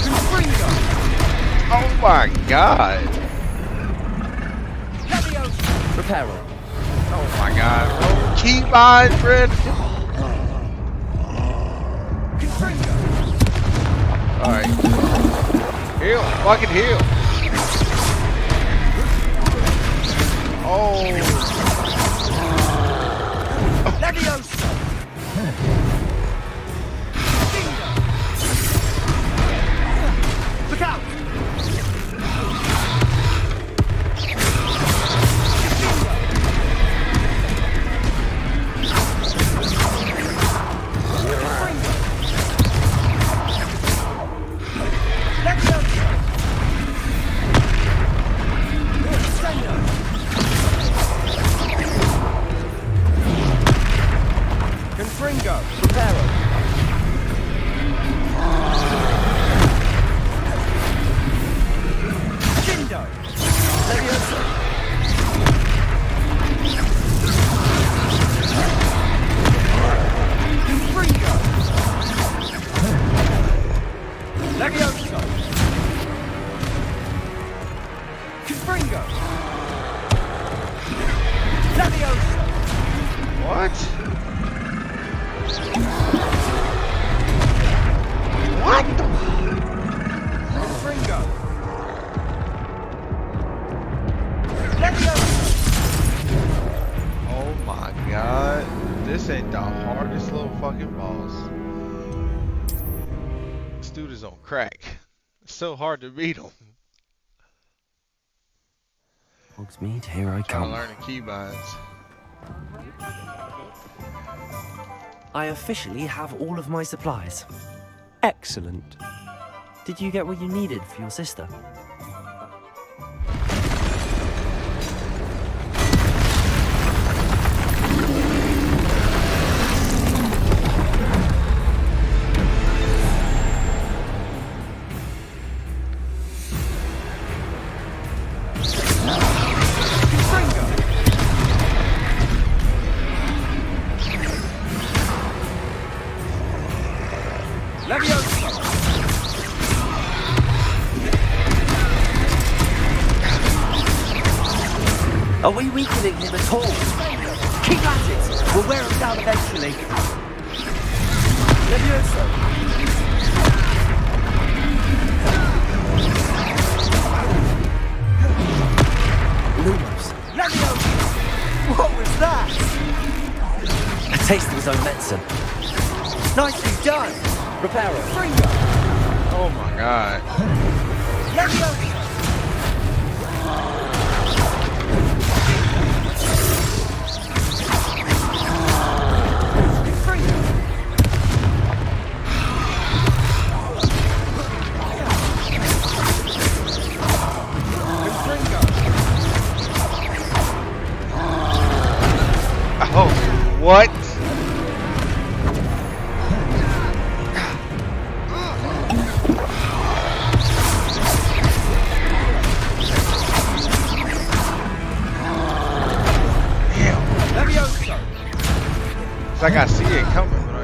Confringo! Oh my god! Reparo. Oh my god, bro. Keybind, Fred! Alright. Heal, fucking heal! Oh! Levioso! Look out! Confringo, Reparo. Shindo, Levioso. Confringo. Levioso. Confringo. Levioso. What? What the? Confringo. Oh my god. This ain't the hardest little fucking boss. This dude is on crack. It's so hard to beat him. Hogsmeade, here I Trying to come. learn the keybinds. I officially have all of my supplies. Excellent. Did you get what you needed for your sister? Are we weakening him at all? Keep at it! We'll wear him down eventually. Levioso! Lumos! Levioso! What was that? A taste of his own medicine. Nicely done! Reparo! Fringo! Oh my god. Levioso! Oh, what? It's like I see it coming, but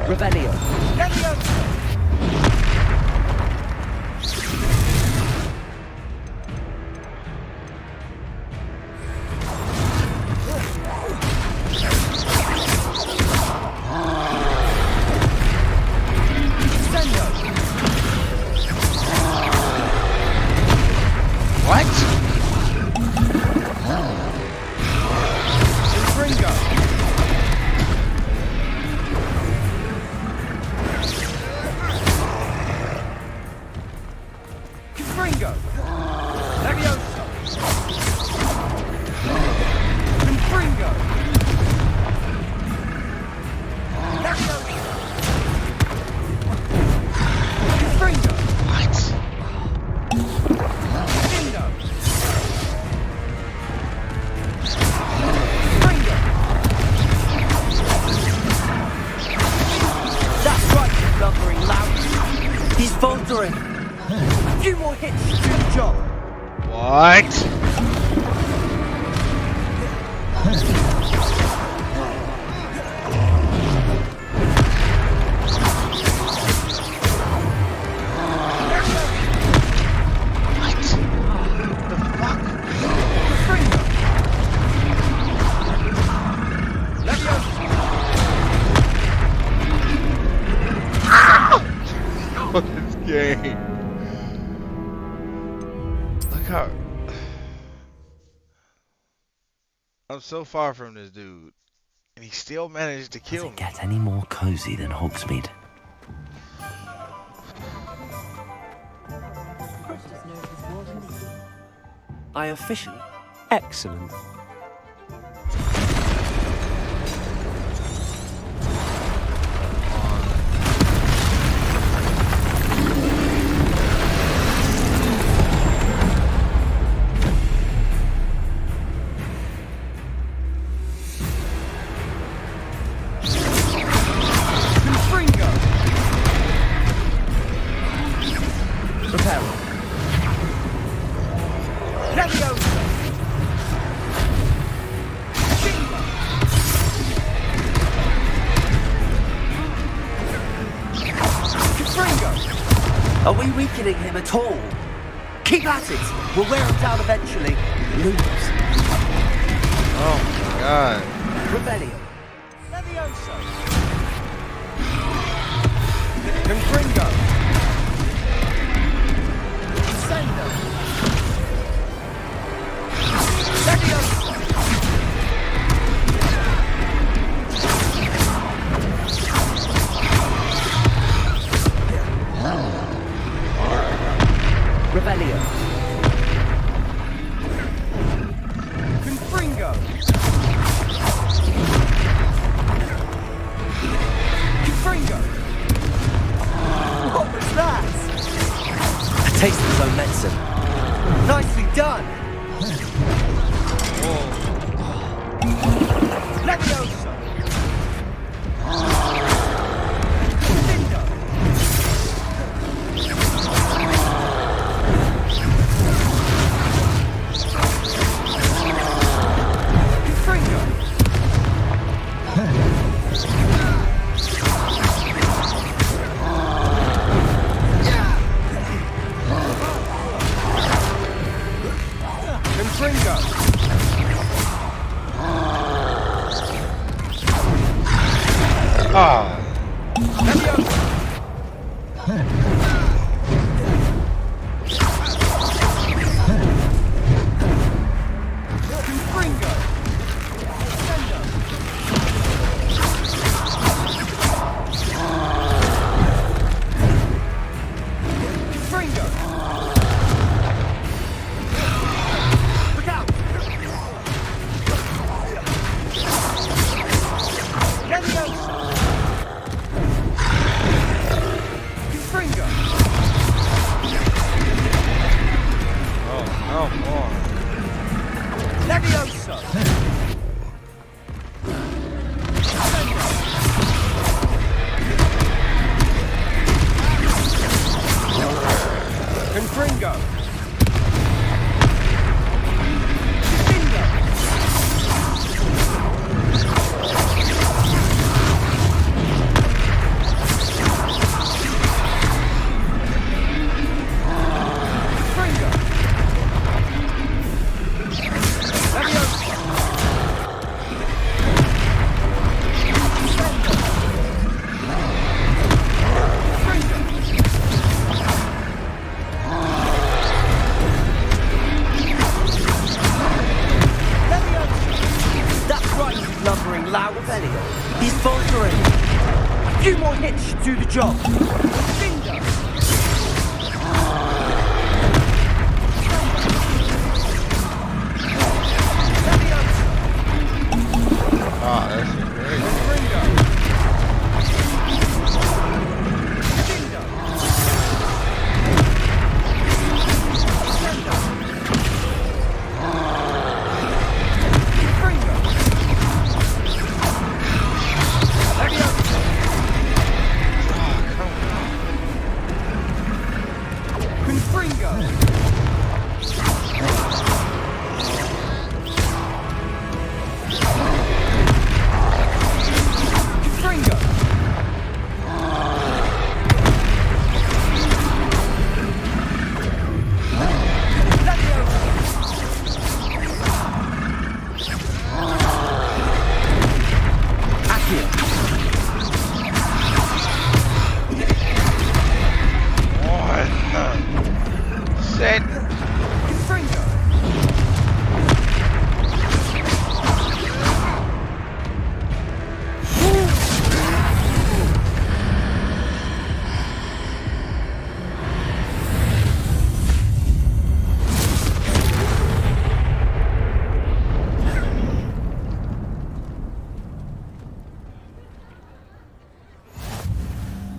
Rebellion. faltering. A few more hits to do the job. What? This game. Look how I'm so far from this dude, and he still managed to kill me. Get any more cozy than Hogsmeade? I officially. Excellent. Are we weakening him at all? Keep at it! We'll wear him down eventually. Lose. Oh my god. Rebellion. Levioso. Confringo. Sendo. Ah. He's faltering. A few more hits should do the job. Ah, that's great.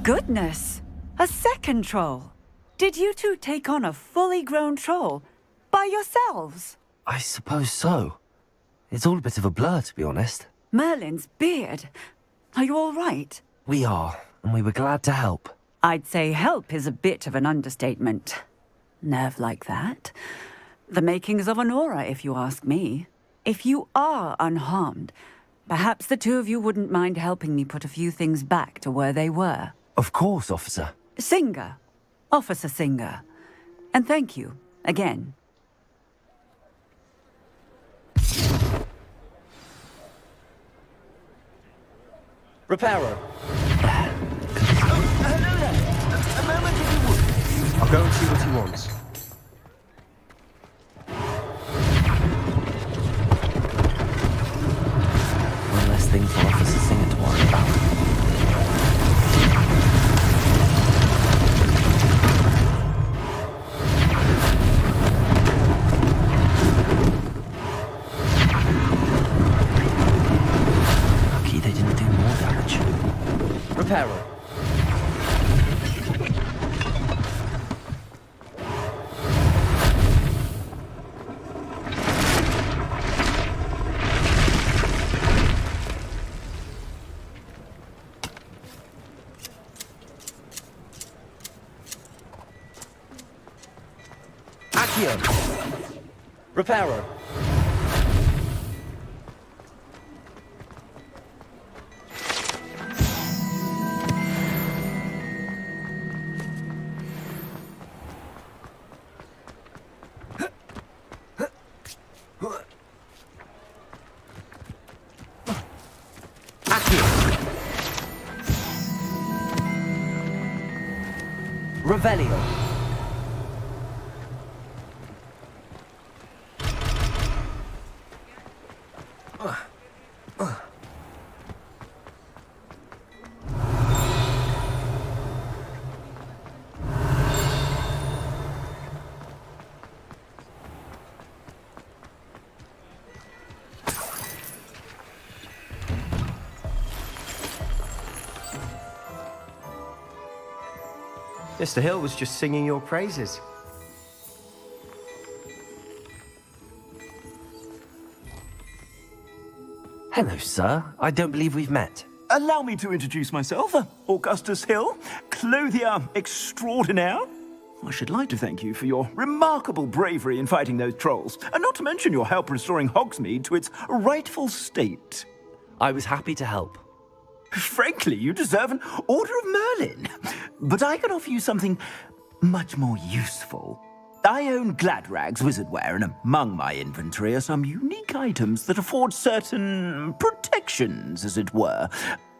Goodness! A second troll! Did you two take on a fully grown troll by yourselves? I suppose so. It's all a bit of a blur, to be honest. Merlin's beard. Are you all right? We are, and we were glad to help. I'd say help is a bit of an understatement. Nerve like that. The makings of an aura, if you ask me. If you are unharmed, perhaps the two of you wouldn't mind helping me put a few things back to where they were. Of course, officer. Singer. Officer Singer. And thank you, again. Reparo. Hello there. A moment if you would. I'll go and see what he wants. One less thing for Officer Singer to worry about. Reparo. Accio. Reparo. Revelio. Mr. Hill was just singing your praises. Hello, sir. I don't believe we've met. Allow me to introduce myself, Augustus Hill, clothier extraordinaire. I should like to thank you for your remarkable bravery in fighting those trolls, and not to mention your help restoring Hogsmeade to its rightful state. I was happy to help. Frankly, you deserve an Order of Merlin. But I can offer you something much more useful. I own Gladrag's wizardware, and among my inventory are some unique items that afford certain protections, as it were.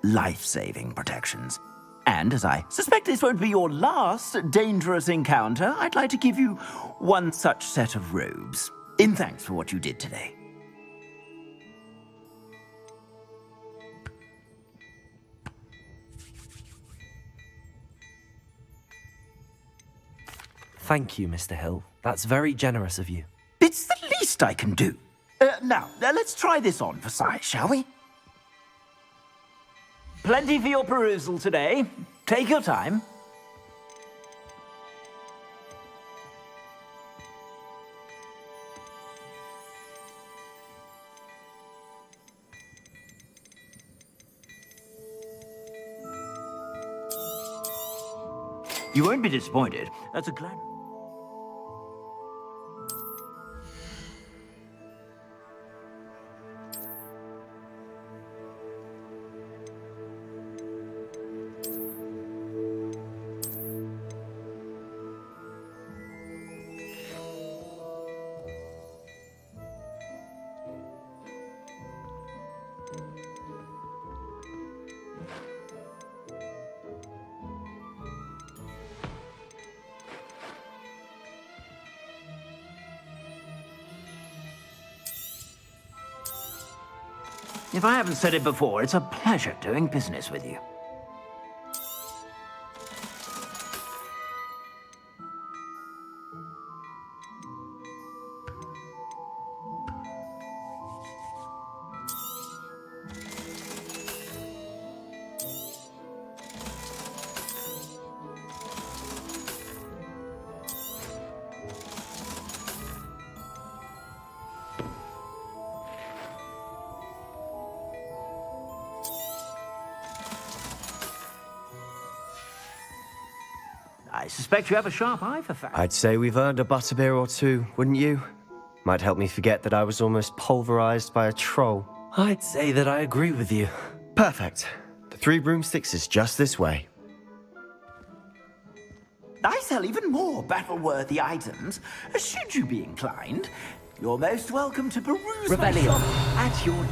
Life-saving protections. And as I suspect this won't be your last dangerous encounter, I'd like to give you one such set of robes, in thanks for what you did today. Thank you, Mr. Hill. That's very generous of you. It's the least I can do. Now, let's try this on for size, shall we? Plenty for your perusal today. Take your time. You won't be disappointed. That's a glad... If I haven't said it before, it's a pleasure doing business with you. I suspect you have a sharp eye for facts. I'd say we've earned a butterbeer or two, wouldn't you? Might help me forget that I was almost pulverized by a troll. I'd say that I agree with you. Perfect. The 3 broomsticks is just this way. I sell even more battle-worthy items. Should you be inclined, you're most welcome to peruse my Revelio. shop at your leisure.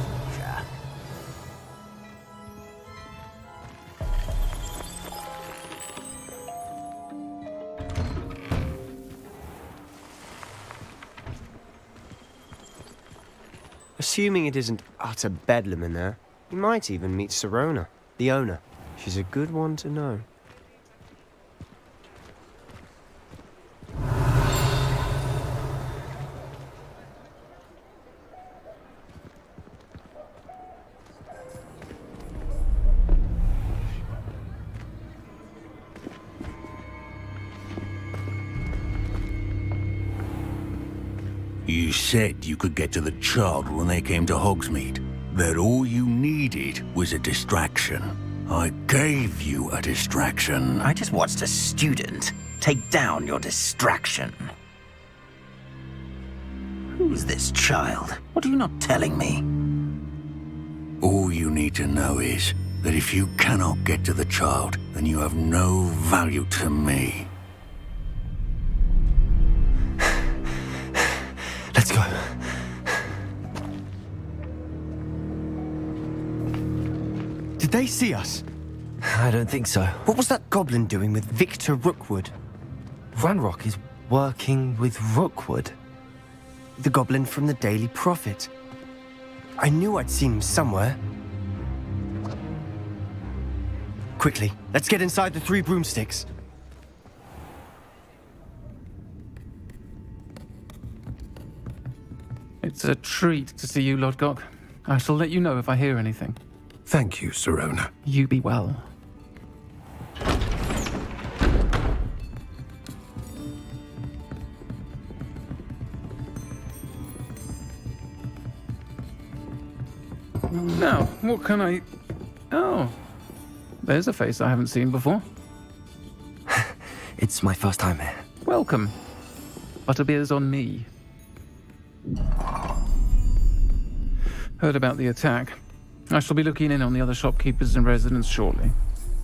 Assuming it isn't utter bedlam in there, you might even meet Sirona, the owner. She's a good one to know. You said you could get to the child when they came to Hogsmeade. That all you needed was a distraction. I gave you a distraction. I just watched a student take down your distraction. Who's this child? What are you not telling me? All you need to know is that if you cannot get to the child, then you have no value to me. Let's go. Did they see us? I don't think so. What was that goblin doing with Victor Rookwood? Ranrock is working with Rookwood. The goblin from the Daily Prophet. I knew I'd seen him somewhere. Quickly, let's get inside the 3 broomsticks. It's a treat to see you, Lodgok. I shall let you know if I hear anything. Thank you, Sirona. You be well. Now, what can I... Oh, there's a face I haven't seen before. It's my first time here. Welcome. Butterbeer's on me. Heard about the attack. I shall be looking in on the other shopkeepers and residents shortly.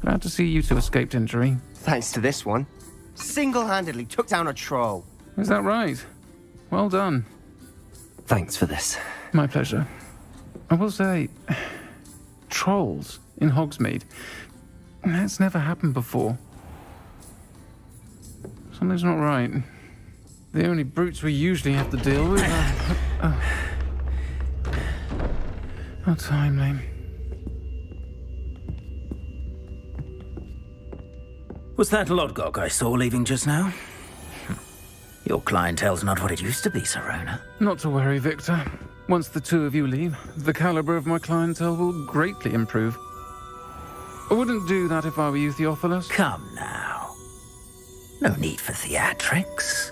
Glad to see you two escaped injury. Thanks to this one. Single-handedly took down a troll. Is that right? Well done. Thanks for this. My pleasure. I will say, trolls in Hogsmeade. That's never happened before. Something's not right. The only brutes we usually have to deal with are... How timely. Was that Lodgok I saw leaving just now? Your clientele's not what it used to be, Sirona. Not to worry, Victor. Once the two of you leave, the caliber of my clientele will greatly improve. I wouldn't do that if I were you, Theophilus. Come now. No need for theatrics.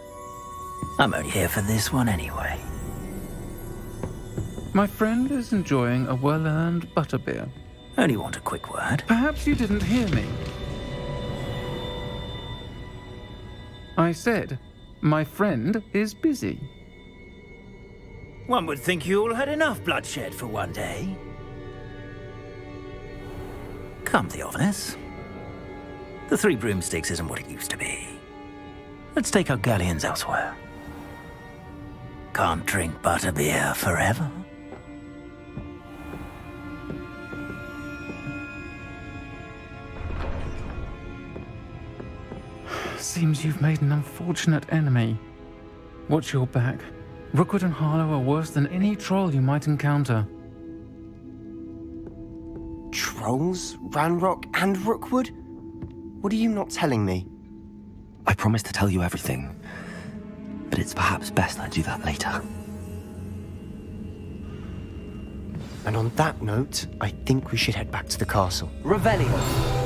I'm only here for this one anyway. My friend is enjoying a well-earned butterbeer. Only want a quick word. Perhaps you didn't hear me. I said, my friend is busy. One would think you all had enough bloodshed for one day. Come, Theophilus. The 3 broomsticks isn't what it used to be. Let's take our galleons elsewhere. Can't drink butterbeer forever. Seems you've made an unfortunate enemy. Watch your back. Rookwood and Harlow are worse than any troll you might encounter. Trolls? Ranrock and Rookwood? What are you not telling me? I promise to tell you everything, but it's perhaps best I do that later. And on that note, I think we should head back to the castle. Revelio.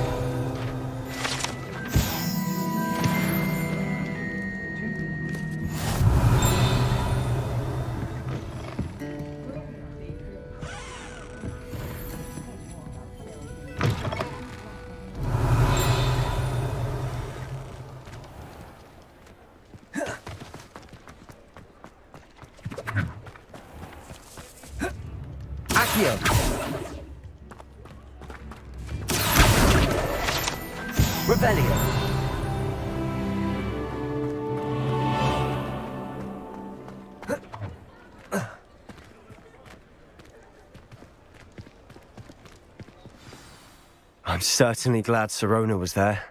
I'm certainly glad Sirona was there.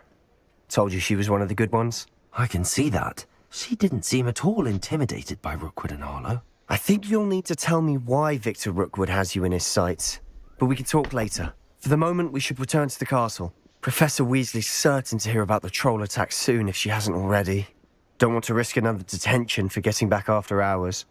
Told you she was one of the good ones. I can see that. She didn't seem at all intimidated by Rookwood and Harlow. I think you'll need to tell me why Victor Rookwood has you in his sights. But we can talk later. For the moment, we should return to the castle. Professor Weasley's certain to hear about the troll attack soon if she hasn't already. Don't want to risk another detention for getting back after hours.